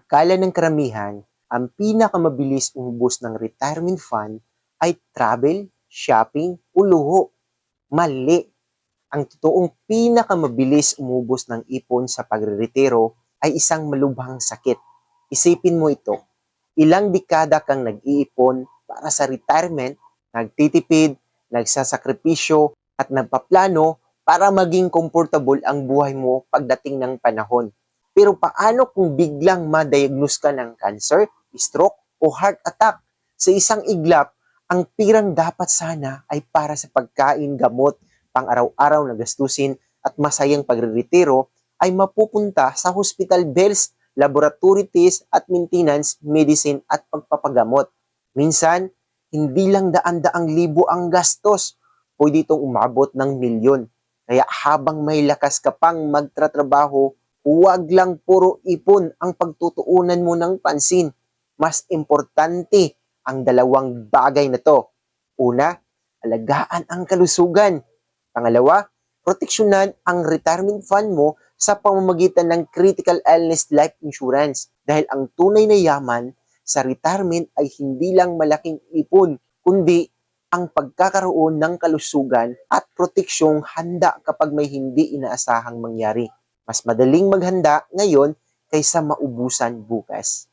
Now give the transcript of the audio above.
Akala ng karamihan, ang pinakamabilis umubos ng retirement fund ay travel, shopping, o luho. Mali! Ang totoong pinakamabilis umubos ng ipon sa pagreretiro ay isang malubhang sakit. Isipin mo ito, ilang dekada kang nag-iipon para sa retirement, nagtitipid, nagsasakripisyo, at nagpaplano para maging komportable ang buhay mo pagdating ng panahon. Pero paano kung biglang ma-diagnose ka ng cancer, stroke, o heart attack? Sa isang iglap, ang pirang dapat sana ay para sa pagkain, gamot, pang-araw-araw na gastusin at masayang pagreretiro ay mapupunta sa hospital bills, laboratory tests at maintenance, medicine at pagpapagamot. Minsan, hindi lang daan-daang libo ang gastos, pwede itong umabot ng milyon. Kaya habang may lakas ka pang magtratrabaho, huwag lang puro ipon ang pagtutuunan mo ng pansin. Mas importante ang dalawang bagay na to. Una, alagaan ang kalusugan. Pangalawa, proteksyonan ang retirement fund mo sa pamamagitan ng critical illness life insurance. Dahil ang tunay na yaman sa retirement ay hindi lang malaking ipon, kundi ang pagkakaroon ng kalusugan at proteksyong handa kapag may hindi inaasahang mangyari. Mas madaling maghanda ngayon kaysa maubusan bukas.